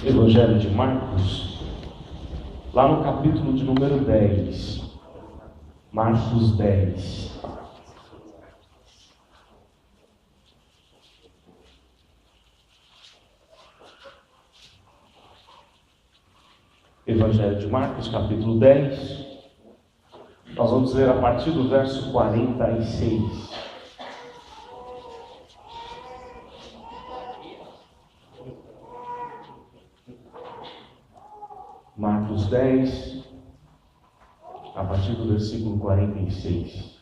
Evangelho de Marcos, lá no capítulo de número 10. Marcos 10. Evangelho de Marcos, capítulo 10. Nós vamos ler a partir do verso 46. Marcos 10, a partir do versículo 46.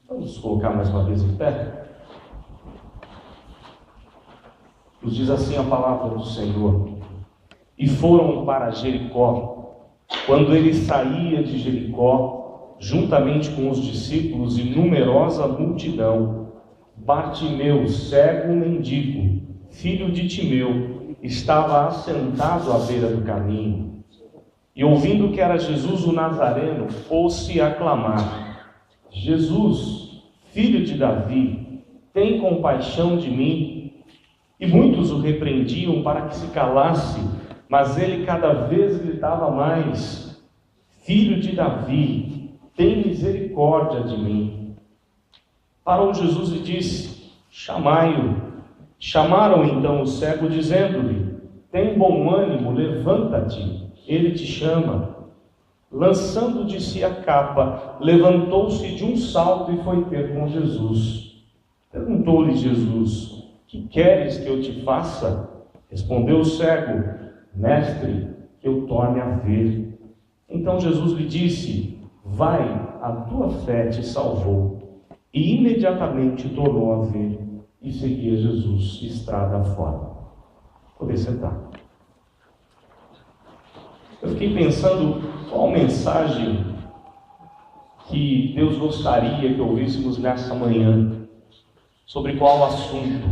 Vamos colocar mais uma vez em pé. Nos diz assim a palavra do Senhor: E foram para Jericó. Quando ele saía de Jericó, juntamente com os discípulos e numerosa multidão, Bartimeu, cego mendigo, filho de Timeu, estava assentado à beira do caminho. E ouvindo que era Jesus o Nazareno, pôs-se a clamar: Jesus, filho de Davi, tem compaixão de mim. E muitos o repreendiam para que se calasse, mas ele cada vez gritava mais: Filho de Davi, tem misericórdia de mim. Parou Jesus e disse: Chamai-o. Chamaram então o cego, dizendo-lhe: Tem bom ânimo, levanta-te, ele te chama. Lançando de si a capa, levantou-se de um salto e foi ter com Jesus. Perguntou-lhe Jesus: Que queres que eu te faça? Respondeu o cego: Mestre, que eu torne a ver. Então Jesus lhe disse: Vai, a tua fé te salvou. E imediatamente tornou a ver e seguia Jesus estrada fora. Poder sentar. Eu fiquei pensando qual mensagem que Deus gostaria que ouvíssemos nessa manhã, sobre qual assunto.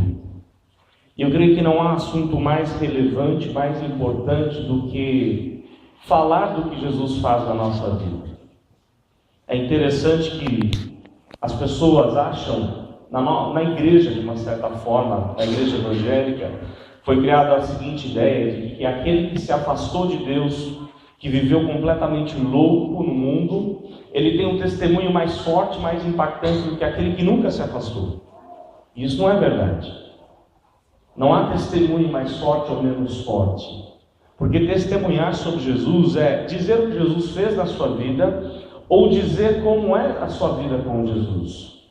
E eu creio que não há assunto mais relevante, mais importante do que falar do que Jesus faz na nossa vida. É interessante que as pessoas acham, na igreja, de uma certa forma, na igreja evangélica, foi criada a seguinte ideia de que aquele que se afastou de Deus, que viveu completamente louco no mundo, ele tem um testemunho mais forte, mais impactante do que aquele que nunca se afastou. E isso não é verdade. Não há testemunho mais forte ou menos forte. Porque testemunhar sobre Jesus é dizer o que Jesus fez na sua vida, ou dizer como é a sua vida com Jesus.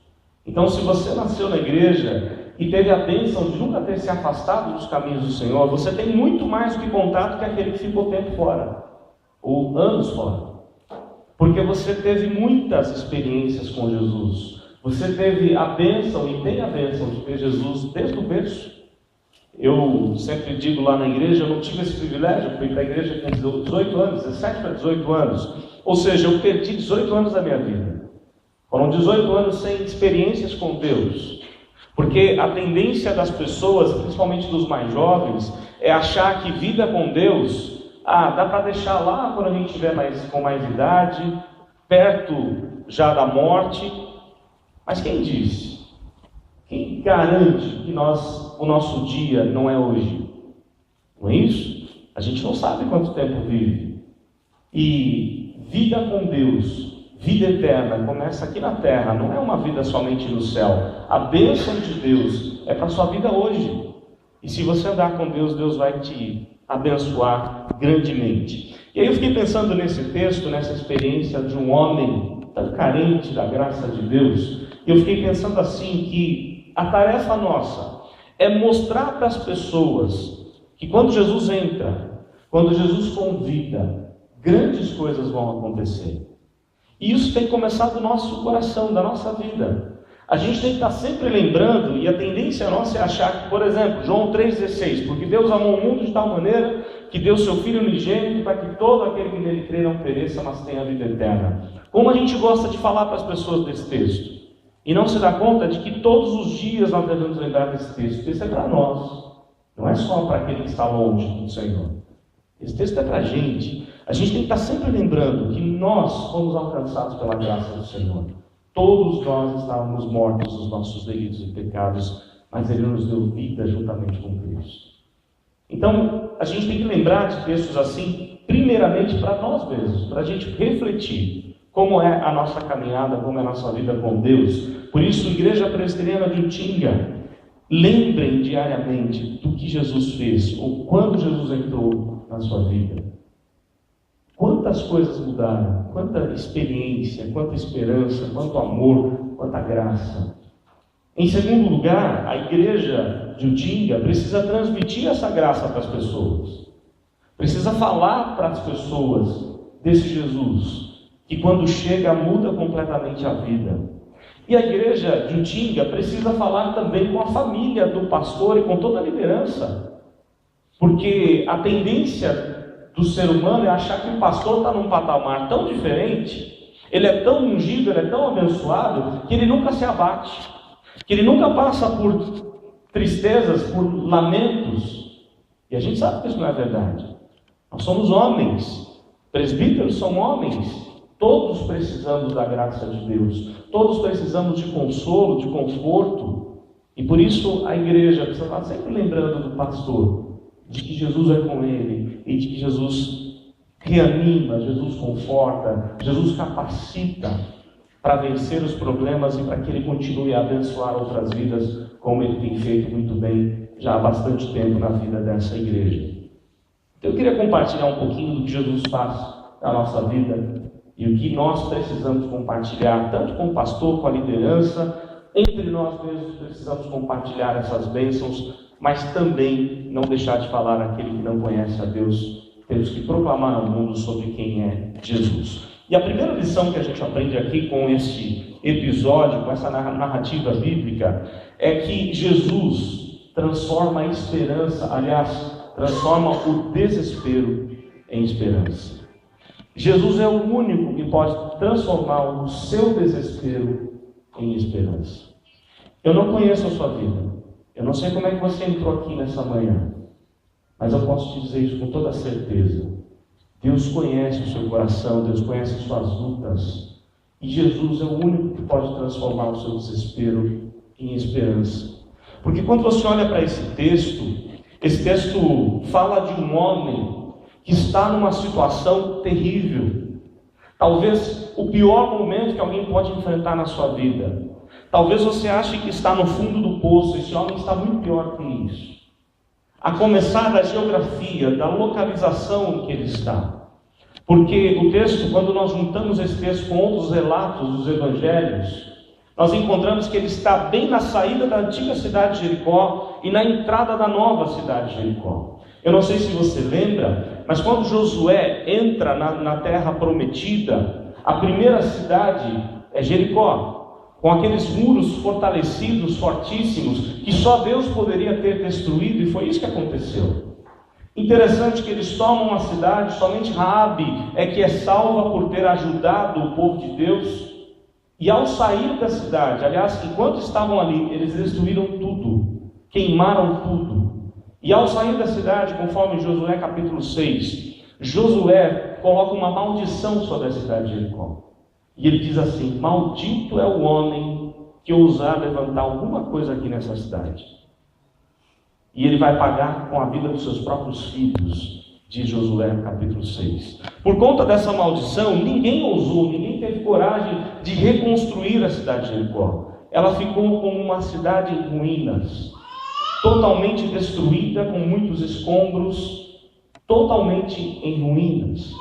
Então, se você nasceu na igreja e teve a bênção de nunca ter se afastado dos caminhos do Senhor, você tem muito mais do que contato que aquele que ficou tempo fora, ou anos fora. Porque você teve muitas experiências com Jesus. Você teve a bênção e tem a bênção de ter Jesus desde o berço. Eu sempre digo lá na igreja, eu não tive esse privilégio, eu fui para a igreja com 18 anos, 17 para 18 anos. Ou seja, eu perdi 18 anos da minha vida. Foram 18 anos sem experiências com Deus. Porque a tendência das pessoas, principalmente dos mais jovens, é achar que vida com Deus, dá para deixar lá quando a gente estiver com mais idade, perto já da morte. Mas quem disse? Quem garante que o nosso dia não é hoje? Não é isso? A gente não sabe quanto tempo vive. E vida com Deus, vida eterna, começa aqui na terra. Não é uma vida somente no céu. A bênção de Deus é para a sua vida hoje. E se você andar com Deus, Deus vai te abençoar grandemente. E aí eu fiquei pensando nesse texto, nessa experiência de um homem tão carente da graça de Deus. E eu fiquei pensando assim que a tarefa nossa é mostrar para as pessoas que quando Jesus entra, quando Jesus convida, grandes coisas vão acontecer. E isso tem que começar do nosso coração, da nossa vida. A gente tem que estar sempre lembrando, e a tendência nossa é achar que, por exemplo, João 3,16, porque Deus amou o mundo de tal maneira que deu seu Filho unigênito para que todo aquele que nele crê não pereça, mas tenha a vida eterna. Como a gente gosta de falar para as pessoas desse texto. E não se dá conta de que todos os dias nós devemos lembrar desse texto. Esse é para nós, não é só para aquele que está longe do Senhor. Esse texto é para a gente. A gente tem que estar sempre lembrando que nós fomos alcançados pela graça do Senhor. Todos nós estávamos mortos nos nossos delitos e pecados, mas Ele nos deu vida juntamente com Cristo. Então, a gente tem que lembrar de textos assim, primeiramente para nós mesmos, para a gente refletir como é a nossa caminhada, como é a nossa vida com Deus. Por isso, Igreja Presbiteriana de Utinga, lembrem diariamente do que Jesus fez, ou quando Jesus entrou na sua vida. Quantas coisas mudaram, quanta experiência, quanta esperança, quanto amor, quanta graça. Em segundo lugar, a igreja de Utinga precisa transmitir essa graça para as pessoas. Precisa falar para as pessoas desse Jesus, que quando chega muda completamente a vida. E a igreja de Utinga precisa falar também com a família do pastor e com toda a liderança. Porque a tendência do ser humano é achar que o pastor está num patamar tão diferente, ele é tão ungido, ele é tão abençoado, que ele nunca se abate, que ele nunca passa por tristezas, por lamentos. E a gente sabe que isso não é verdade. Nós somos homens, presbíteros são homens, todos precisamos da graça de Deus, todos precisamos de consolo, de conforto. E por isso a igreja precisa estar sempre lembrando do pastor, de que Jesus é com ele, e de que Jesus reanima, Jesus conforta, Jesus capacita para vencer os problemas e para que ele continue a abençoar outras vidas, como ele tem feito muito bem já há bastante tempo na vida dessa igreja. Eu queria compartilhar um pouquinho do que Jesus faz na nossa vida e o que nós precisamos compartilhar, tanto com o pastor, com a liderança, entre nós mesmos precisamos compartilhar essas bênçãos, mas também não deixar de falar àquele que não conhece a Deus. Temos que proclamar ao mundo sobre quem é Jesus. E a primeira lição que a gente aprende aqui com esse episódio, com essa narrativa bíblica, é que Jesus transforma a esperança, aliás, transforma o desespero em esperança. Jesus é o único que pode transformar o seu desespero em esperança. Eu não conheço a sua vida. Eu não sei como é que você entrou aqui nessa manhã, mas eu posso te dizer isso com toda certeza. Deus conhece o seu coração, Deus conhece as suas lutas, e Jesus é o único que pode transformar o seu desespero em esperança. Porque quando você olha para esse texto fala de um homem que está numa situação terrível, talvez o pior momento que alguém pode enfrentar na sua vida. Talvez você ache que está no fundo do poço. Esse homem está muito pior que isso. A começar da geografia, da localização em que ele está. Porque o texto, quando nós juntamos esse texto com outros relatos dos evangelhos, nós encontramos que ele está bem na saída da antiga cidade de Jericó e na entrada da nova cidade de Jericó. Eu não sei se você lembra, mas quando Josué entra na terra prometida, a primeira cidade é Jericó, com aqueles muros fortalecidos, fortíssimos, que só Deus poderia ter destruído, e foi isso que aconteceu. Interessante que eles tomam a cidade, somente Raabe é que é salva por ter ajudado o povo de Deus, e ao sair da cidade, aliás, enquanto estavam ali, eles destruíram tudo, queimaram tudo, e ao sair da cidade, conforme Josué capítulo 6, Josué coloca uma maldição sobre a cidade de Jericó. E ele diz assim: maldito é o homem que ousar levantar alguma coisa aqui nessa cidade. E ele vai pagar com a vida dos seus próprios filhos, diz Josué capítulo 6. Por conta dessa maldição, ninguém ousou, ninguém teve coragem de reconstruir a cidade de Jericó. Ela ficou como uma cidade em ruínas, totalmente destruída, com muitos escombros, totalmente em ruínas.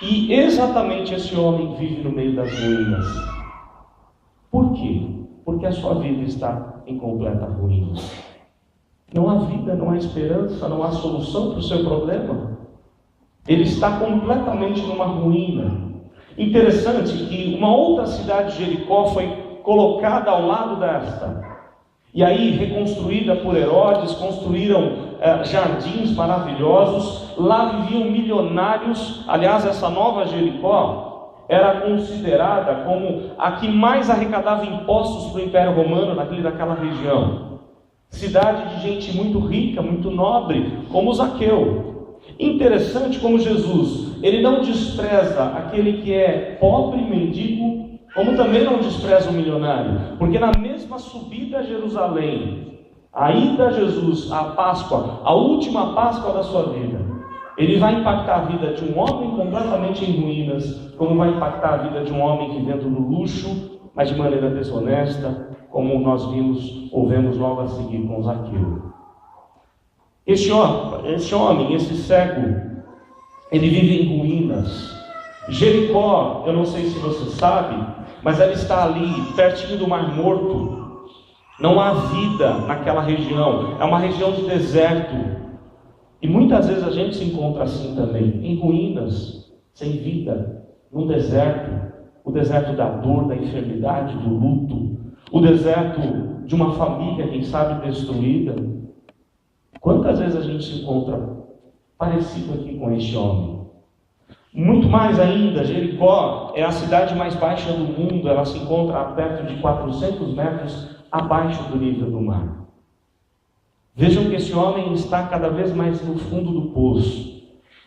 E exatamente esse homem vive no meio das ruínas. Por quê? Porque a sua vida está em completa ruína. Não há vida, não há esperança, não há solução para o seu problema. Ele está completamente numa ruína. Interessante que uma outra cidade de Jericó foi colocada ao lado desta. E aí, reconstruída por Herodes, construíram jardins maravilhosos. Lá viviam milionários. Aliás, essa nova Jericó era considerada como a que mais arrecadava impostos para o Império Romano naquela região. Cidade de gente muito rica, muito nobre, como Zaqueu. Interessante como Jesus, ele não despreza aquele que é pobre, mendigo, como também não despreza o milionário. Porque na mesma subida a Jerusalém, A ida a Jesus, a Páscoa, a última Páscoa da sua vida, ele vai impactar a vida de um homem completamente em ruínas, como vai impactar a vida de um homem que dentro do luxo, mas de maneira desonesta, como nós vimos ou vemos logo a seguir com Zaqueu. Esse homem, esse cego, ele vive em ruínas. Jericó, eu não sei se você sabe, mas ela está ali, pertinho do Mar Morto. Não há vida naquela região, é uma região de deserto. E muitas vezes a gente se encontra assim também, em ruínas, sem vida, num deserto. O deserto da dor, da enfermidade, do luto. O deserto de uma família, quem sabe, destruída. Quantas vezes a gente se encontra parecido aqui com este homem? Muito mais ainda, Jericó é a cidade mais baixa do mundo. Ela se encontra a perto de 400 metros abaixo do nível do mar. Vejam que esse homem está cada vez mais no fundo do poço.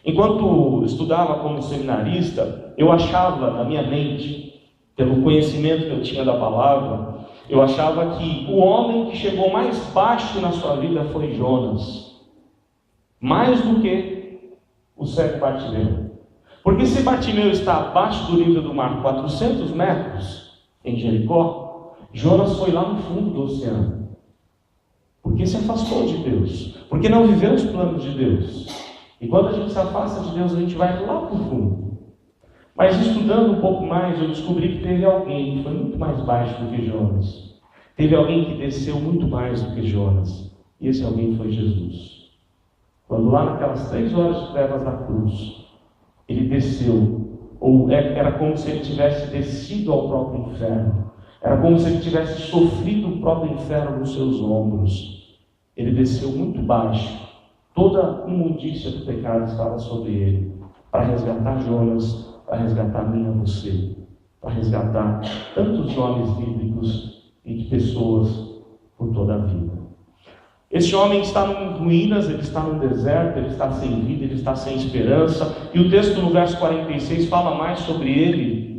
Enquanto estudava como seminarista, eu achava na minha mente, pelo conhecimento que eu tinha da palavra, eu achava que o homem que chegou mais baixo na sua vida foi Jonas, mais do que o cego Bartimeu. Porque se Bartimeu está abaixo do nível do mar, 400 metros, em Jericó, Jonas foi lá no fundo do oceano. Porque se afastou de Deus, porque não viveu os planos de Deus. E quando a gente se afasta de Deus, a gente vai lá para o fundo. Mas estudando um pouco mais, eu descobri que teve alguém que foi muito mais baixo do que Jonas. Teve alguém que desceu muito mais do que Jonas. E esse alguém foi Jesus. Quando lá naquelas 3 horas de trevas da cruz, ele desceu, ou era como se ele tivesse descido ao próprio inferno. Era como se ele tivesse sofrido o próprio inferno nos seus ombros. Ele desceu muito baixo. Toda a imundícia do pecado estava sobre ele, para resgatar Jonas, para resgatar mim e você, para resgatar tantos nomes bíblicos e de pessoas por toda a vida. Esse homem está em ruínas, ele está num deserto, ele está sem vida, ele está sem esperança. E o texto no verso 46 fala mais sobre ele.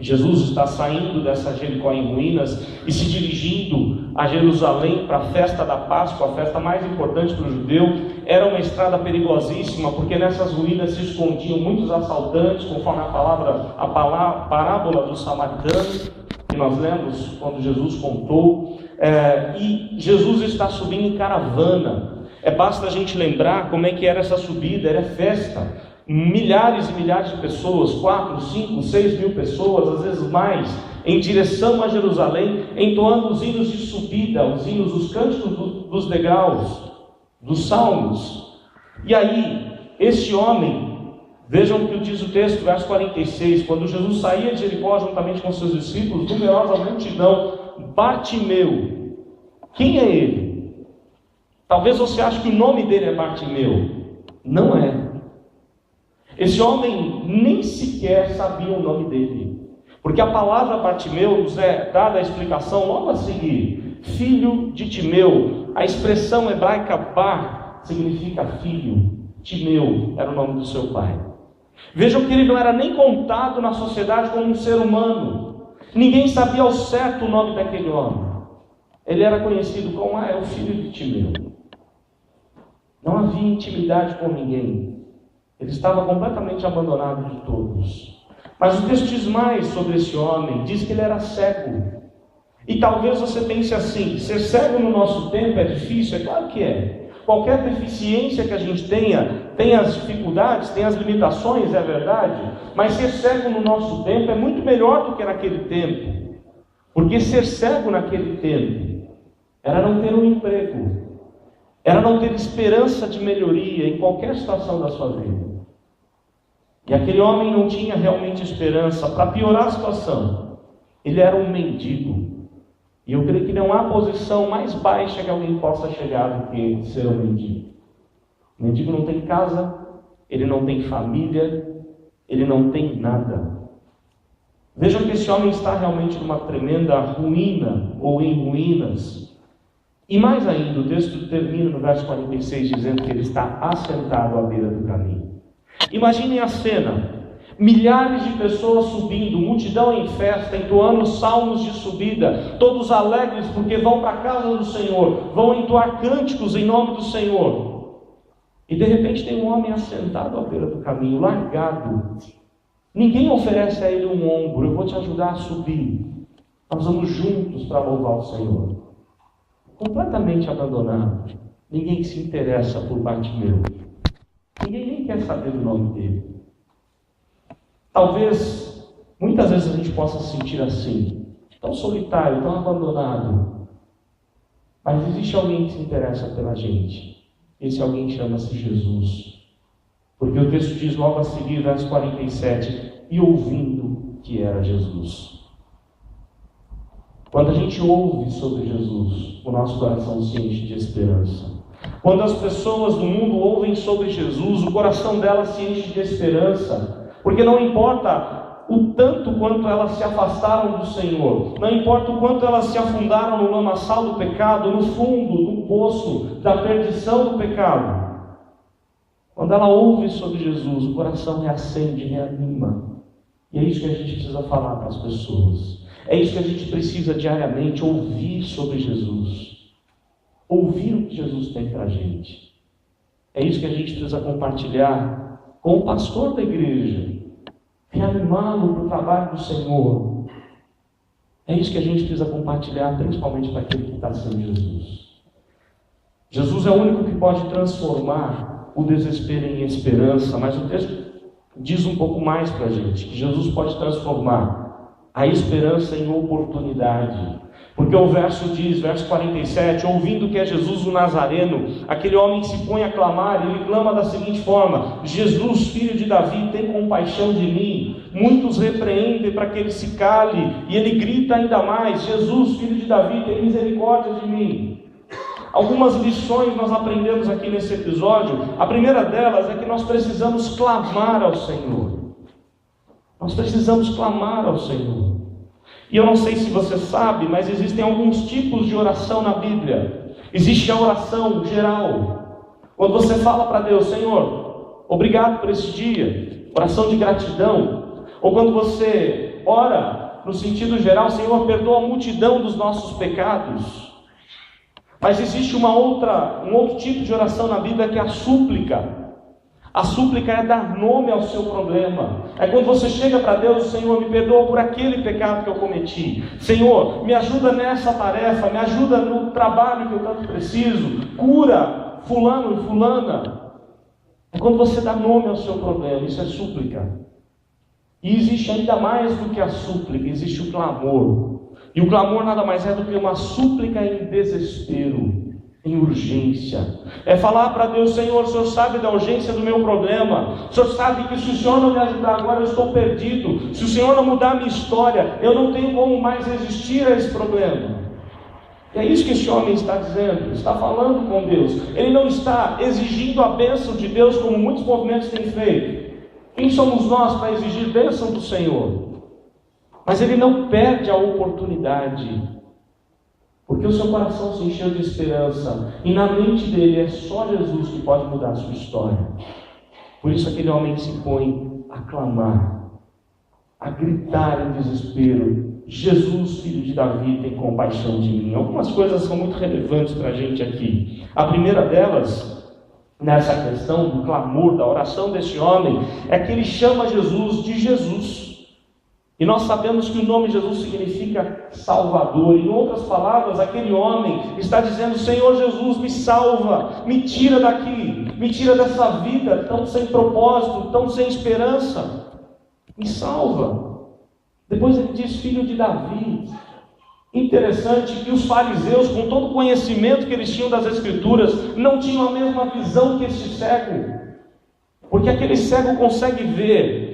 Jesus está saindo dessa Jericó em ruínas e se dirigindo a Jerusalém para a festa da Páscoa, a festa mais importante para o judeu. Era uma estrada perigosíssima, porque nessas ruínas se escondiam muitos assaltantes, conforme a parábola do samaritano, que nós lemos quando Jesus contou. E Jesus está subindo em caravana. Basta a gente lembrar como é que era essa subida, era festa. Milhares e milhares de pessoas, 4, 5, 6 mil pessoas, às vezes mais, em direção a Jerusalém, entoando os hinos de subida, os hinos, os cânticos dos degraus, dos salmos. E aí, este homem, vejam o que diz o texto, verso 46, quando Jesus saía de Jericó juntamente com seus discípulos, numerosa multidão, Bartimeu. Quem é ele? Talvez você ache que o nome dele é Bartimeu. Não é. Esse homem nem sequer sabia o nome dele, porque a palavra Bartimeu nos é dada a explicação logo a seguir, filho de Timeu. A expressão hebraica Bar significa filho, Timeu era o nome do seu pai. Vejam que ele não era nem contado na sociedade como um ser humano, ninguém sabia ao certo o nome daquele homem. Ele era conhecido como o filho de Timeu. Não havia intimidade com ninguém. Ele estava completamente abandonado de todos. Mas o texto diz mais sobre esse homem, diz que ele era cego. E talvez você pense assim, ser cego no nosso tempo é difícil? É claro que é. Qualquer deficiência que a gente tenha, tem as dificuldades, tem as limitações, é verdade. Mas ser cego no nosso tempo é muito melhor do que naquele tempo. Porque ser cego naquele tempo era não ter um emprego, era não ter esperança de melhoria em qualquer situação da sua vida. E aquele homem não tinha realmente esperança. Para piorar a situação, ele era um mendigo. E eu creio que não há posição mais baixa que alguém possa chegar do que ser um mendigo. O mendigo não tem casa, ele não tem família, ele não tem nada. Vejam que esse homem está realmente numa tremenda ruína, ou em ruínas. E mais ainda, o texto termina no verso 46 dizendo que ele está assentado à beira do caminho. Imaginem a cena. Milhares de pessoas subindo, multidão em festa, entoando salmos de subida, todos alegres porque vão para a casa do Senhor, vão entoar cânticos em nome do Senhor. E de repente tem um homem assentado à beira do caminho, largado. Ninguém oferece a ele um ombro: eu vou te ajudar a subir, nós vamos juntos para louvar o Senhor. Completamente abandonado. Ninguém se interessa por Bartimeu. Ninguém nem quer saber do nome dele. Talvez, muitas vezes a gente possa se sentir assim, tão solitário, tão abandonado. Mas existe alguém que se interessa pela gente. Esse alguém chama-se Jesus. Porque o texto diz logo a seguir, verso 47, e ouvindo que era Jesus. Quando a gente ouve sobre Jesus, o nosso coração se enche de esperança. Quando as pessoas do mundo ouvem sobre Jesus, o coração delas se enche de esperança. Porque não importa o tanto quanto elas se afastaram do Senhor, não importa o quanto elas se afundaram no lamaçal do pecado, no fundo do poço da perdição do pecado. Quando ela ouve sobre Jesus, o coração reacende, reanima. E é isso que a gente precisa falar para as pessoas. É isso que a gente precisa diariamente ouvir sobre Jesus. Ouvir o que Jesus tem para a gente. É isso que a gente precisa compartilhar com o pastor da igreja, reanimá-lo para o trabalho do Senhor. É isso que a gente precisa compartilhar, principalmente para aquele que está sendo Jesus. Jesus é o único que pode transformar o desespero em esperança, mas o texto diz um pouco mais para a gente, que Jesus pode transformar a esperança em oportunidade. Porque o verso diz, verso 47, ouvindo que é Jesus o Nazareno, aquele homem se põe a clamar, e ele clama da seguinte forma: Jesus, filho de Davi, tem compaixão de mim. Muitos repreendem para que ele se cale, e ele grita ainda mais: Jesus, filho de Davi, tem misericórdia de mim. Algumas lições nós aprendemos aqui nesse episódio. A primeira delas é que nós precisamos clamar ao Senhor. Nós precisamos clamar ao Senhor. E eu não sei se você sabe, mas existem alguns tipos de oração na Bíblia. Existe a oração geral. Quando você fala para Deus: Senhor, obrigado por esse dia. Oração de gratidão. Ou quando você ora no sentido geral: Senhor, perdoa a multidão dos nossos pecados. Mas existe um outro tipo de oração na Bíblia, que é a súplica. A súplica é dar nome ao seu problema. É quando você chega para Deus: Senhor, me perdoa por aquele pecado que eu cometi. Senhor, me ajuda nessa tarefa, me ajuda no trabalho que eu tanto preciso. Cura fulano e fulana. É quando você dá nome ao seu problema. Isso é súplica. E existe ainda mais do que a súplica, existe o clamor. E o clamor nada mais é do que uma súplica em desespero, em urgência. É falar para Deus: Senhor, o Senhor sabe da urgência do meu problema. O Senhor sabe que se o Senhor não me ajudar agora, eu estou perdido. Se o Senhor não mudar a minha história, eu não tenho como mais resistir a esse problema. E é isso que esse homem está dizendo. Está falando com Deus. Ele não está exigindo a bênção de Deus, como muitos movimentos têm feito. Quem somos nós para exigir bênção do Senhor? Mas ele não perde a oportunidade, porque o seu coração se encheu de esperança, e na mente dele é só Jesus que pode mudar a sua história. Por isso aquele homem se põe a clamar, a gritar em desespero: Jesus, filho de Davi, tem compaixão de mim. Algumas coisas são muito relevantes para a gente aqui. A primeira delas, nessa questão do clamor, da oração desse homem, é que ele chama Jesus de Jesus. E nós sabemos que o nome Jesus significa Salvador. Em outras palavras, aquele homem está dizendo: Senhor Jesus, me salva, me tira daqui, me tira dessa vida tão sem propósito, tão sem esperança, me salva. Depois ele diz: filho de Davi. Interessante que os fariseus, com todo o conhecimento que eles tinham das Escrituras, não tinham a mesma visão que este cego, porque aquele cego consegue ver.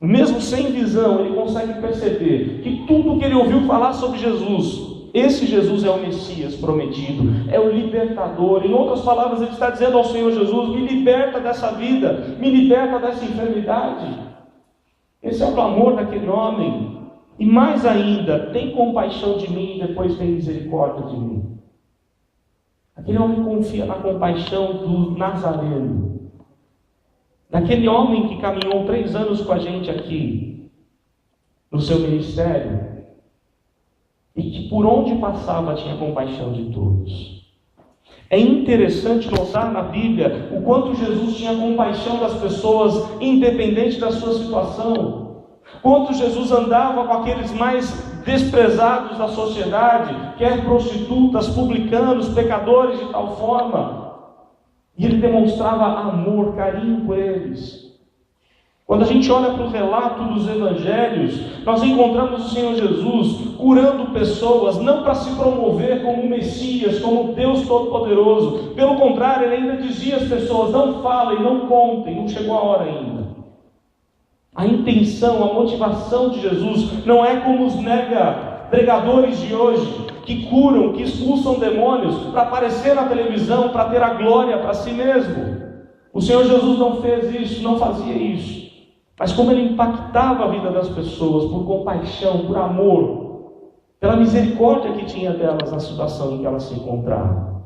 Mesmo sem visão, ele consegue perceber que tudo que ele ouviu falar sobre Jesus, esse Jesus é o Messias prometido, é o libertador. Em outras palavras, ele está dizendo ao Senhor Jesus: me liberta dessa vida, me liberta dessa enfermidade. Esse é o clamor daquele homem. E mais ainda: tem compaixão de mim e depois tem misericórdia de mim. Aquele homem confia na compaixão do Nazareno. naquele homem que caminhou 3 anos com a gente aqui, no seu ministério, e que por onde passava tinha compaixão de todos. É interessante notar na Bíblia o quanto Jesus tinha compaixão das pessoas, independente da sua situação. Quanto Jesus andava com aqueles mais desprezados da sociedade, quer prostitutas, publicanos, pecadores, de tal forma. E ele demonstrava amor, carinho por eles. Quando a gente olha para o relato dos evangelhos, nós encontramos o Senhor Jesus curando pessoas, não para se promover como Messias, como Deus Todo-Poderoso. Pelo contrário, ele ainda dizia às pessoas: não falem, não contem, não chegou a hora ainda. A intenção, a motivação de Jesus não é como os pregadores de hoje, que curam, que expulsam demônios para aparecer na televisão, para ter a glória para si mesmo. O Senhor Jesus não fez isso, não fazia isso. Mas como ele impactava a vida das pessoas por compaixão, por amor, pela misericórdia que tinha delas na situação em que elas se encontravam.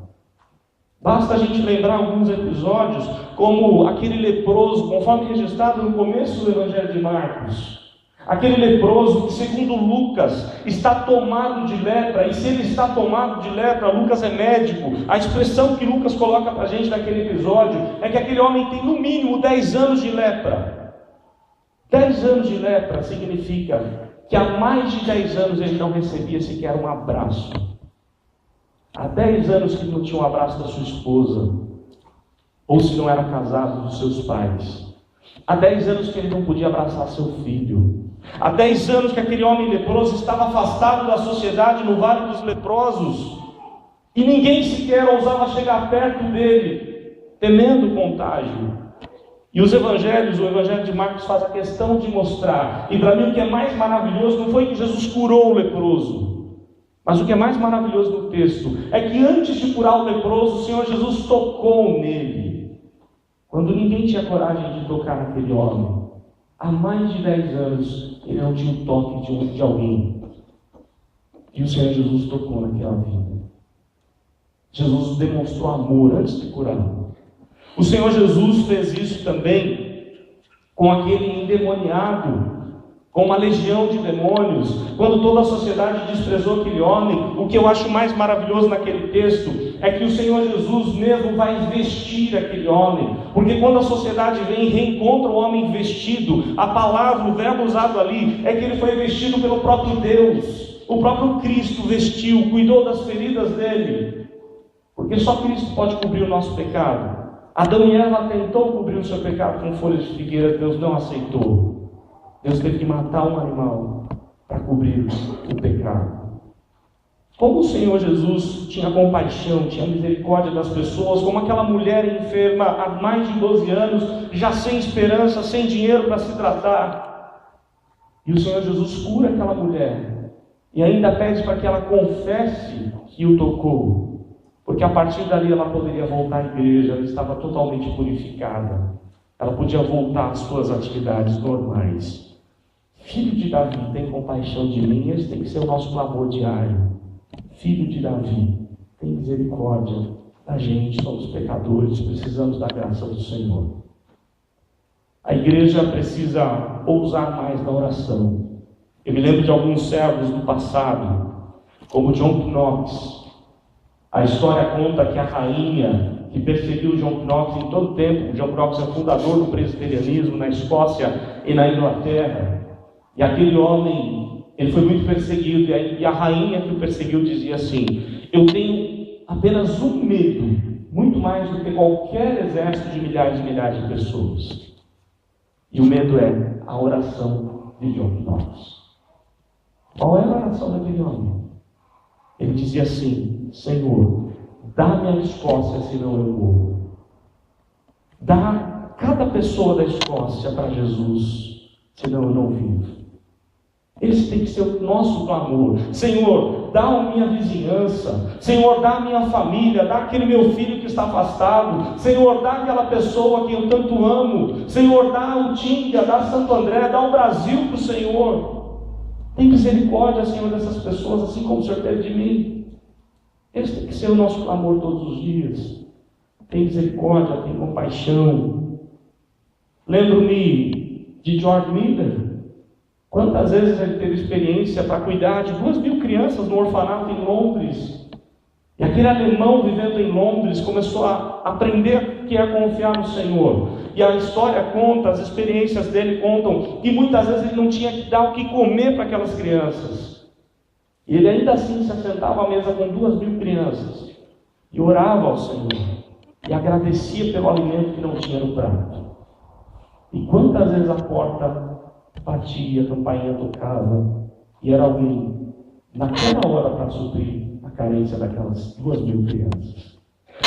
Basta a gente lembrar alguns episódios, como aquele leproso, conforme registrado no começo do Evangelho de Marcos. Aquele leproso que, segundo Lucas, está tomado de lepra. E se ele está tomado de lepra, Lucas é médico. A expressão que Lucas coloca para a gente naquele episódio é que aquele homem tem no mínimo 10 anos de lepra. 10 anos de lepra significa que há mais de 10 anos ele não recebia sequer um abraço. Há 10 anos que não tinha um abraço da sua esposa, ou se não era casado, dos seus pais. Há 10 anos que ele não podia abraçar seu filho. Há 10 anos que aquele homem leproso estava afastado da sociedade no Vale dos Leprosos, e ninguém sequer ousava chegar perto dele, temendo o contágio. E os evangelhos, o evangelho de Marcos faz a questão de mostrar, e para mim o que é mais maravilhoso não foi que Jesus curou o leproso, mas o que é mais maravilhoso no texto é que antes de curar o leproso, o Senhor Jesus tocou nele, quando ninguém tinha coragem de tocar naquele homem. Há mais de 10 anos ele não tinha o toque de alguém, e o Senhor Jesus tocou naquela vida. Jesus demonstrou amor antes de curá-lo. O Senhor Jesus fez isso também com aquele endemoniado, com uma legião de demônios. Quando toda a sociedade desprezou aquele homem, o que eu acho mais maravilhoso naquele texto é que o Senhor Jesus mesmo vai vestir aquele homem. Porque quando a sociedade vem e reencontra o homem vestido, a palavra, o verbo usado ali, é que ele foi vestido pelo próprio Deus. O próprio Cristo vestiu, cuidou das feridas dele. Porque só Cristo pode cobrir o nosso pecado. Adão e Eva tentou cobrir o seu pecado com folhas de figueira, Deus não aceitou. Deus teve que matar um animal para cobrir o pecado. Como o Senhor Jesus tinha compaixão, tinha misericórdia das pessoas, como aquela mulher enferma há mais de 12 anos, já sem esperança, sem dinheiro para se tratar. E o Senhor Jesus cura aquela mulher, e ainda pede para que ela confesse que o tocou. Porque a partir dali ela poderia voltar à igreja, ela estava totalmente purificada. Ela podia voltar às suas atividades normais. Filho de Davi, tem compaixão de mim. Esse tem que ser o nosso clamor diário. Filho de Davi, tem misericórdia da gente, somos pecadores, precisamos da graça do Senhor. A igreja precisa ousar mais na oração. Eu me lembro de alguns servos do passado, como John Knox. A história conta que a rainha que perseguiu John Knox em todo o tempo, John Knox é fundador do presbiterianismo na Escócia e na Inglaterra, e aquele homem, ele foi muito perseguido, e a rainha que o perseguiu dizia assim: eu tenho apenas um medo, muito mais do que qualquer exército de milhares e milhares de pessoas, e o medo é a oração de John Knox. Qual era a oração daquele homem? Ele dizia assim: Senhor, dá-me a Escócia, senão eu morro. Dá cada pessoa da Escócia para Jesus, senão eu não vivo. Esse tem que ser o nosso clamor. Senhor, dá a minha vizinhança. Senhor, dá a minha família. Dá aquele meu filho que está afastado. Senhor, dá aquela pessoa que eu tanto amo. Senhor, dá o Tinga, dá Santo André, dá o Brasil para o Senhor. Tem misericórdia, Senhor, dessas pessoas, assim como o Senhor teve de mim. Esse tem que ser o nosso clamor todos os dias. Tem misericórdia, tem compaixão. Lembro-me de George Miller. Quantas vezes ele teve experiência para cuidar de 2.000 crianças no orfanato em Londres. E aquele alemão vivendo em Londres começou a aprender o que é confiar no Senhor. E a história conta, as experiências dele contam, que muitas vezes ele não tinha que dar o que comer para aquelas crianças. E ele ainda assim se assentava à mesa com 2.000 crianças e orava ao Senhor. E agradecia pelo alimento que não tinha no prato. E quantas vezes a porta batia, a campainha tocava, e era alguém naquela hora para suprir a carência daquelas 2.000 crianças.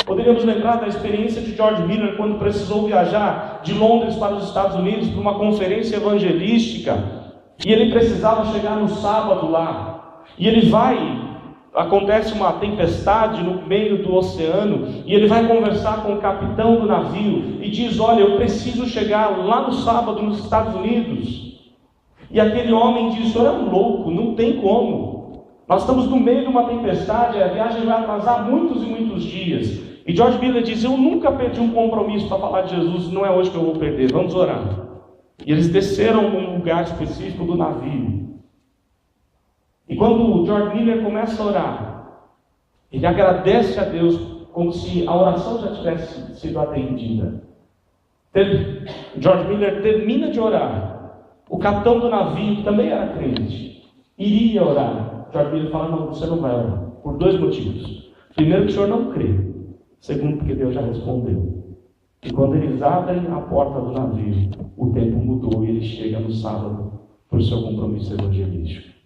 Poderíamos lembrar da experiência de George Miller quando precisou viajar de Londres para os Estados Unidos para uma conferência evangelística, e ele precisava chegar no sábado lá, e ele acontece uma tempestade no meio do oceano, e ele vai conversar com o capitão do navio, e diz: olha, eu preciso chegar lá no sábado nos Estados Unidos. E aquele homem diz: o senhor é um louco, não tem como. Nós estamos no meio de uma tempestade, a viagem vai atrasar muitos e muitos dias. E George Miller diz: eu nunca perdi um compromisso para falar de Jesus, não é hoje que eu vou perder, vamos orar. E eles desceram num lugar específico do navio. E quando George Miller começa a orar, ele agradece a Deus como se a oração já tivesse sido atendida. George Miller termina de orar. O capitão do navio, que também era crente, iria orar. George Miller fala: não, você não vai orar, por 2 motivos. Primeiro, que o senhor não crê. Segundo, porque Deus já respondeu. E quando eles abrem a porta do navio, o tempo mudou e ele chega no sábado para o seu compromisso evangelístico.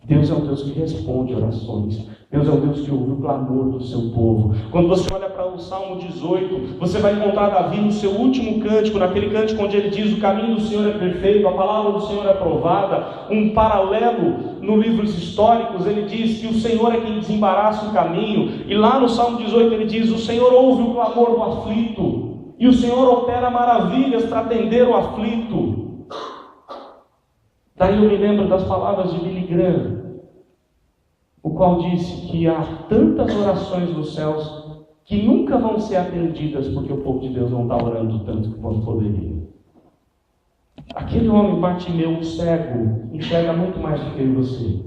Deus é um Deus que responde orações. Deus é um Deus que ouve o clamor do seu povo. Quando você olha para o Salmo 18, você vai encontrar Davi no seu último cântico, naquele cântico onde ele diz: o caminho do Senhor é perfeito, a palavra do Senhor é aprovada. Um paralelo no livros históricos, ele diz que o Senhor é quem desembaraça o caminho. E lá no Salmo 18 ele diz: o Senhor ouve o clamor do aflito, e o Senhor opera maravilhas para atender o aflito. Daí eu me lembro das palavras de Billy Graham, o qual disse que há tantas orações nos céus que nunca vão ser atendidas porque o povo de Deus não está orando tanto quanto poderia. Aquele homem Bartimeu, cego, enxerga muito mais do que eu e você.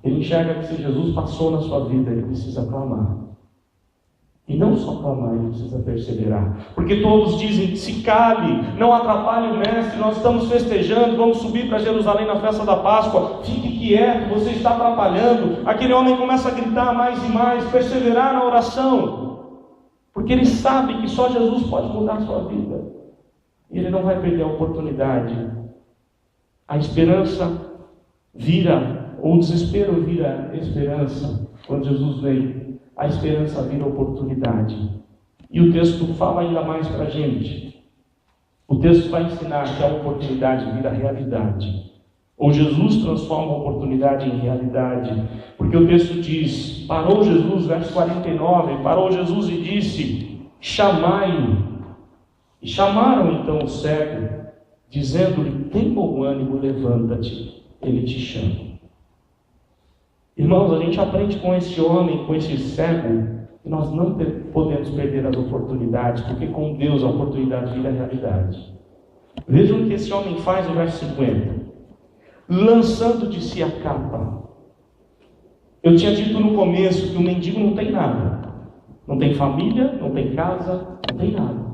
Ele enxerga que se Jesus passou na sua vida, ele precisa clamar. E não só clamar, ele precisa perseverar. Porque todos dizem: se cale, não atrapalhe o mestre, nós estamos festejando, vamos subir para Jerusalém na festa da Páscoa, fique quieto, você está atrapalhando. Aquele homem começa a gritar mais e mais, perseverar na oração, porque ele sabe que só Jesus pode mudar a sua vida. E ele não vai perder a oportunidade. A esperança vira, ou o desespero vira esperança, quando Jesus vem. A esperança vira oportunidade. E o texto fala ainda mais para a gente. O texto vai ensinar que a oportunidade vira realidade. Ou Jesus transforma a oportunidade em realidade. Porque o texto diz: parou Jesus, verso 49, parou Jesus e disse: chamai-o. E chamaram então o cego, dizendo-lhe: tem bom ânimo, levanta-te, ele te chama. Irmãos, a gente aprende com esse homem, com esse cego, que nós não podemos perder as oportunidades, porque com Deus a oportunidade vira realidade. Vejam o que esse homem faz no verso 50. Lançando de si a capa. Eu tinha dito no começo que o mendigo não tem nada. Não tem família, não tem casa, não tem nada.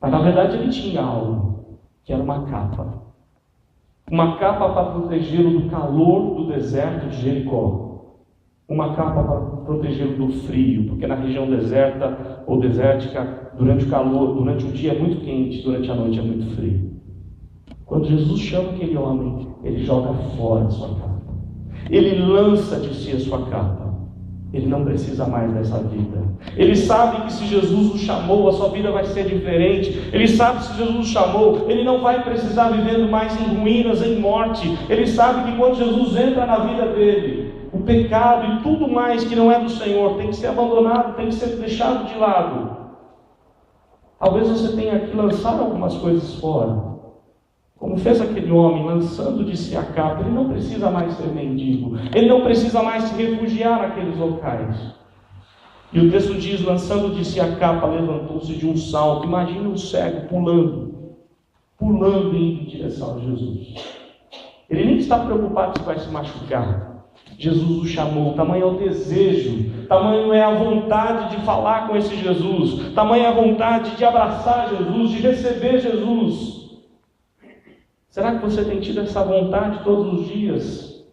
Mas na verdade ele tinha algo, que era uma capa. Uma capa para protegê-lo do calor do deserto de Jericó. Uma capa para protegê-lo do frio, porque na região deserta ou desértica, durante o calor, durante o dia é muito quente, durante a noite é muito frio. Quando Jesus chama aquele homem, ele joga fora a sua capa. Ele lança de si a sua capa. Ele não precisa mais dessa vida. Ele sabe que se Jesus o chamou, a sua vida vai ser diferente. Ele sabe que se Jesus o chamou, ele não vai precisar vivendo mais em ruínas, em morte. Ele sabe que quando Jesus entra na vida dele, o pecado e tudo mais que não é do Senhor tem que ser abandonado, tem que ser deixado de lado. Talvez você tenha que lançar algumas coisas fora, como fez aquele homem, lançando de si a capa. Ele não precisa mais ser mendigo, ele não precisa mais se refugiar naqueles locais. E o texto diz: lançando de si a capa, levantou-se de um salto. Imagina um cego pulando em direção a Jesus. Ele nem está preocupado se vai se machucar. Jesus o chamou, tamanho é o desejo, tamanho é a vontade de falar com esse Jesus, tamanho é a vontade de abraçar Jesus, de receber Jesus. Será que você tem tido essa vontade todos os dias?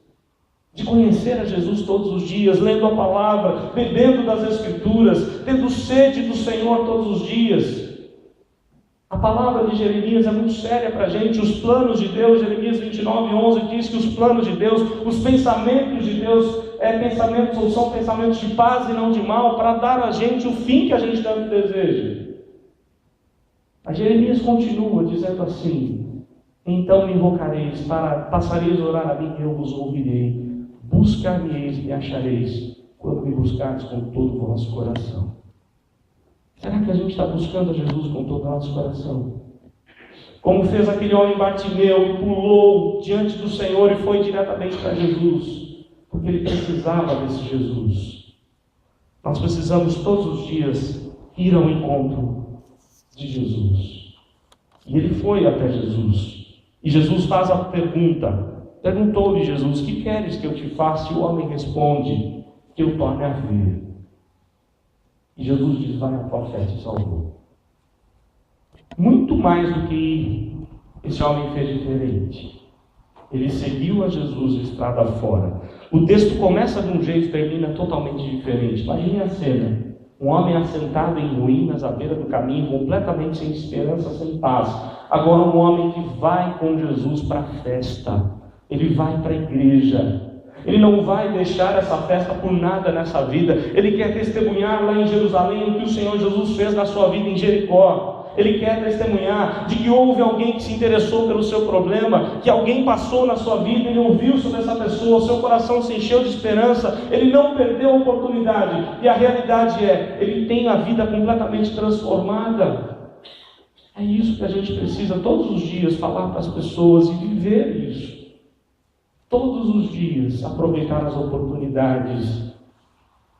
De conhecer a Jesus todos os dias, lendo a palavra, bebendo das Escrituras, tendo sede do Senhor todos os dias? A palavra de Jeremias é muito séria para a gente. Os planos de Deus, Jeremias 29:11 diz que os planos de Deus, os pensamentos de Deus são pensamentos de paz e não de mal, para dar a gente o fim que a gente tanto deseja. A Jeremias continua dizendo assim: então me invocareis, passareis a orar a mim e eu vos ouvirei, buscar-me-eis e me achareis, quando me buscardes com todo o vosso coração. Será que a gente está buscando a Jesus com todo o nosso coração? Como fez aquele homem Bartimeu e pulou diante do Senhor e foi diretamente para Jesus, porque ele precisava desse Jesus. Nós precisamos todos os dias ir ao encontro de Jesus. E ele foi até Jesus. E Jesus faz a pergunta. Perguntou-lhe Jesus: que queres que eu te faça? E o homem responde: que eu torne a ver. E Jesus diz: vai, a tua fé te salvou. Muito mais do que ir, esse homem fez diferente. Ele seguiu a Jesus estrada fora. O texto começa de um jeito e termina totalmente diferente. Imagine a cena: um homem assentado em ruínas à beira do caminho, completamente sem esperança, sem paz. Agora um homem que vai com Jesus para a festa. Ele vai para a igreja. Ele não vai deixar essa festa por nada nessa vida. Ele quer testemunhar lá em Jerusalém o que o Senhor Jesus fez na sua vida em Jericó. Ele quer testemunhar de que houve alguém que se interessou pelo seu problema, que alguém passou na sua vida, ele ouviu sobre essa pessoa, o seu coração se encheu de esperança, ele não perdeu a oportunidade. E a realidade é, ele tem a vida completamente transformada. É isso que a gente precisa todos os dias falar para as pessoas e viver isso. Todos os dias aproveitar as oportunidades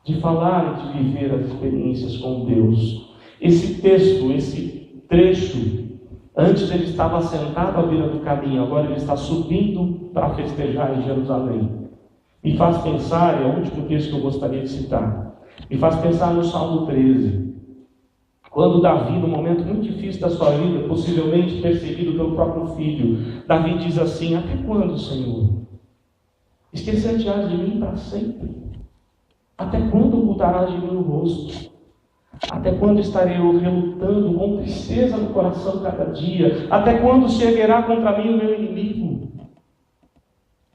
de falar e de viver as experiências com Deus. Esse texto, esse trecho, antes ele estava sentado à beira do caminho, agora ele está subindo para festejar em Jerusalém. Me faz pensar, é o último texto que eu gostaria de citar, me faz pensar no Salmo 13. Quando Davi, num momento muito difícil da sua vida, possivelmente perseguido pelo próprio filho, Davi diz assim: até quando, Senhor? Esquecer-te-ás de mim para sempre? Até quando ocultarás de mim o rosto? Até quando estarei eu relutando com tristeza no coração cada dia? Até quando se erguerá contra mim o meu inimigo?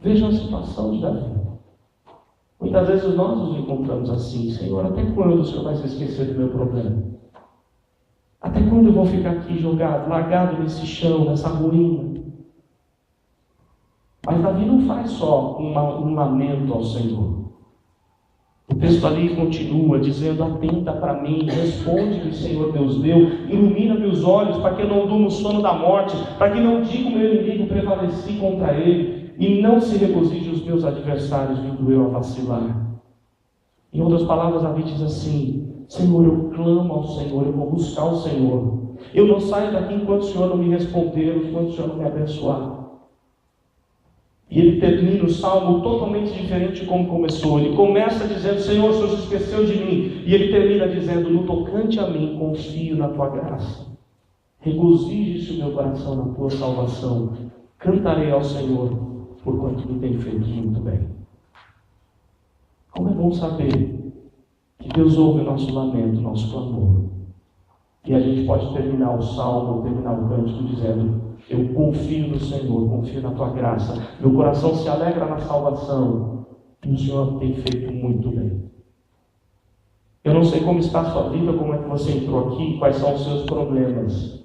Vejam a situação de Davi. Muitas vezes nós nos encontramos assim: Senhor, até quando o Senhor vai se esquecer do meu problema? Até quando eu vou ficar aqui jogado, largado nesse chão, nessa ruína? Mas Davi não faz só um lamento ao Senhor. O texto ali continua dizendo: atenta para mim, responde-me, Senhor Deus meu, ilumina meus olhos, para que eu não durma o sono da morte, para que não diga o meu inimigo, prevaleci contra ele, e não se regozije os meus adversários, vindo eu a vacilar. Em outras palavras, Davi diz assim: Senhor, eu clamo ao Senhor, eu vou buscar o Senhor. Eu não saio daqui enquanto o Senhor não me responder, enquanto o Senhor não me abençoar. E ele termina o salmo totalmente diferente de como começou. Ele começa dizendo: Senhor, o Senhor se esqueceu de mim. E ele termina dizendo: no tocante a mim, confio na tua graça. Regozije-se o meu coração na tua salvação. Cantarei ao Senhor, porquanto me tem feito muito bem. Como é bom saber que Deus ouve o nosso lamento, o nosso clamor. E a gente pode terminar o salmo, terminar o cântico dizendo: eu confio no Senhor, confio na tua graça. Meu coração se alegra na salvação. E o Senhor tem feito muito bem. Eu não sei como está a sua vida, como é que você entrou aqui, quais são os seus problemas.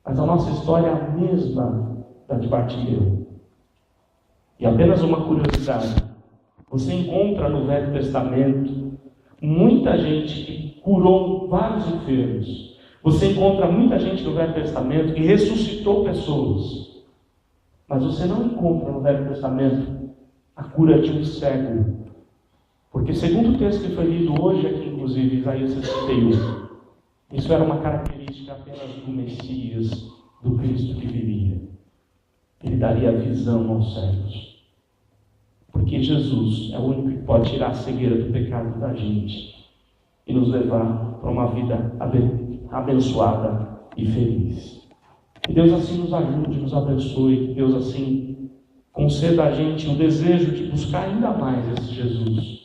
Mas a nossa história é a mesma da de Bartimeu. E apenas uma curiosidade: você encontra no Velho Testamento muita gente que curou vários enfermos. Você encontra muita gente no Velho Testamento que ressuscitou pessoas. Mas você não encontra no Velho Testamento a cura de um cego. Porque segundo o texto que foi lido hoje aqui, inclusive, inclusive Isaías 61. Isso era uma característica apenas do Messias, do Cristo que viria. Ele daria visão aos cegos. Porque Jesus é o único que pode tirar a cegueira do pecado da gente e nos levar para uma vida abençoada e feliz. Que Deus assim nos ajude, nos abençoe. Que Deus assim conceda a gente o desejo de buscar ainda mais esse Jesus.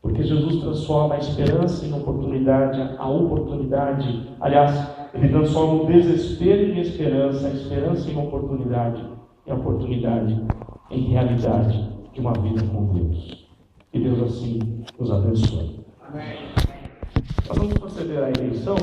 Porque Jesus transforma a esperança em oportunidade, a oportunidade, aliás, Ele transforma o desespero em esperança, a esperança em oportunidade e a oportunidade em realidade de uma vida com Deus. Que Deus assim nos abençoe. Amém. Nós vamos proceder à eleição.